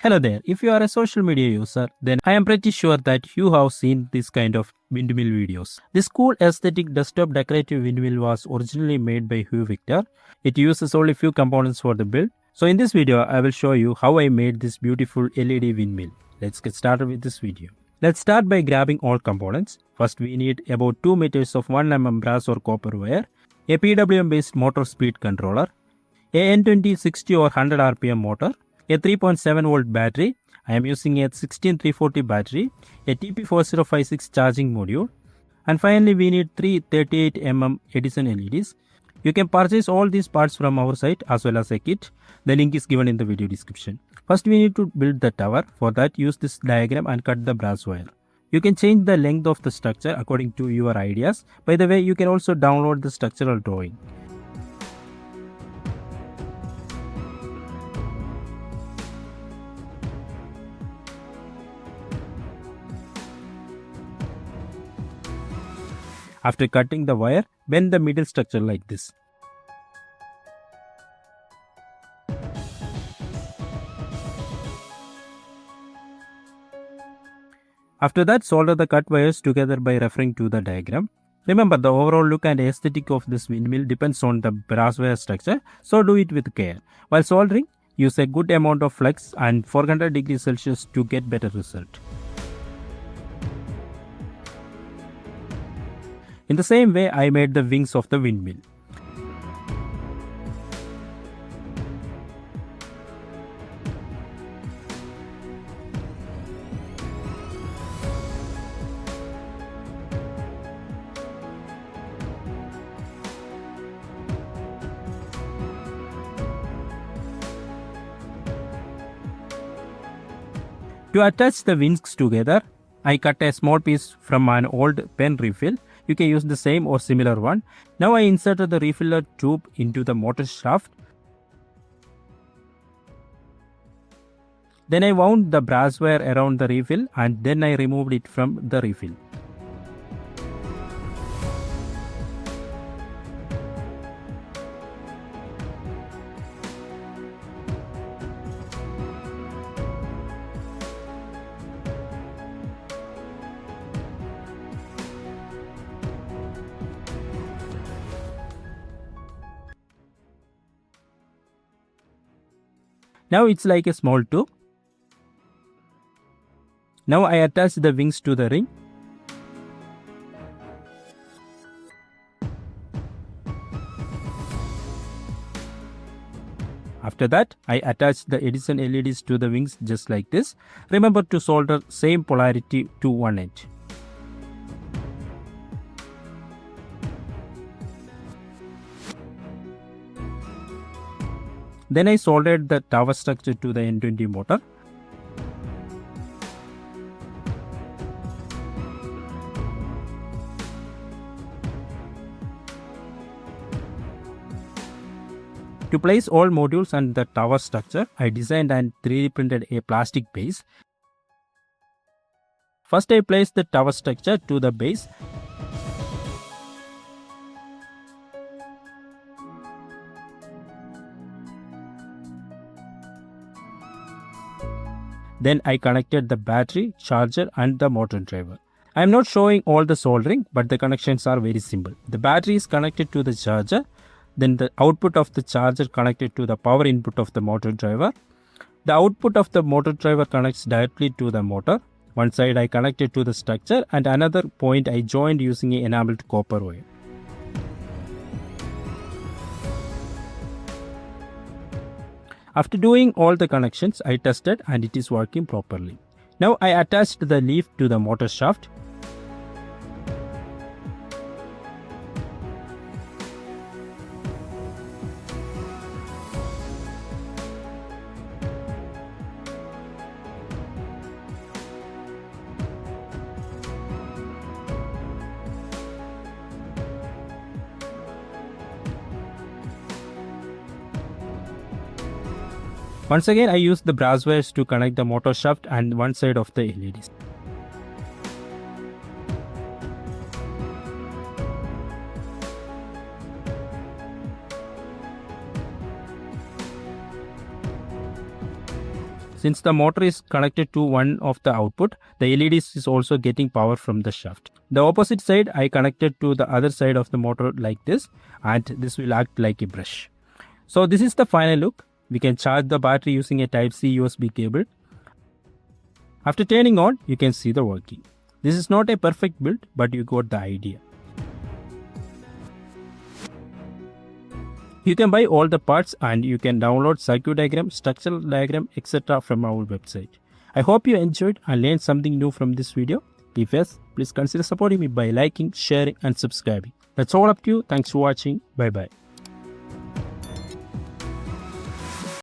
Hello there. If you are a social media user, then I am pretty sure that you have seen this kind of windmill videos. This cool aesthetic desktop decorative windmill was originally made by Huy Victor. It uses only few components for the build. So in this video, I will show you how I made this beautiful LED windmill. Let's get started with this video. Let's start by grabbing all components. First, we need about 2 meters of 1 mm brass or copper wire, a PWM based motor speed controller, a N20 60 or 100 RPM motor, a 3.7 volt battery. I am using a 16340 battery, a TP4056 charging module, and finally we need 3 38 mm Edison LEDs. You can purchase all these parts from our site as well as a kit. The link is given in the video description. First we need to build the tower. For that, use this diagram and cut the brass wire. You can change the length of the structure according to your ideas. By the way, you can also download the structural drawing. After cutting the wire, bend the middle structure like this. After that, solder the cut wires together by referring to the diagram. Remember, the overall look and aesthetic of this windmill depends on the brass wire structure, so do it with care. While soldering, use a good amount of flux and 400 degrees Celsius to get better result. In the same way, I made the wings of the windmill. To attach the wings together, I cut a small piece from an old pen refill. You can use the same or similar one. Now I inserted the refiller tube into the motor shaft. Then I wound the brass wire around the refill and then I removed it from the refill. Now it's like a small tube. Now I attach the wings to the ring. After that, I attach the Edison LEDs to the wings just like this. Remember to solder same polarity to one edge. Then I soldered the tower structure to the N20 motor. To place all modules and the tower structure, I designed and 3D printed a plastic base. First I placed the tower structure to the base. Then I connected the battery, charger and the motor driver. I am not showing all the soldering, but the connections are very simple. The battery is connected to the charger. Then the output of the charger connected to the power input of the motor driver. The output of the motor driver connects directly to the motor. One side I connected to the structure and another point I joined using an enameled copper wire. After doing all the connections, I tested and it is working properly. Now I attached the leaf to the motor shaft. Once again, I used the brass wires to connect the motor shaft and one side of the LEDs. Since the motor is connected to one of the output, the LEDs is also getting power from the shaft. The opposite side I connected to the other side of the motor like this, and this will act like a brush. So this is the final look. We can charge the battery using a Type-C USB cable. After turning on, you can see the working. This is not a perfect build, but you got the idea. You can buy all the parts and you can download circuit diagram, structural diagram, etc. from our website. I hope you enjoyed and learned something new from this video. If yes, please consider supporting me by liking, sharing and subscribing. That's all up to you. Thanks for watching. Bye bye.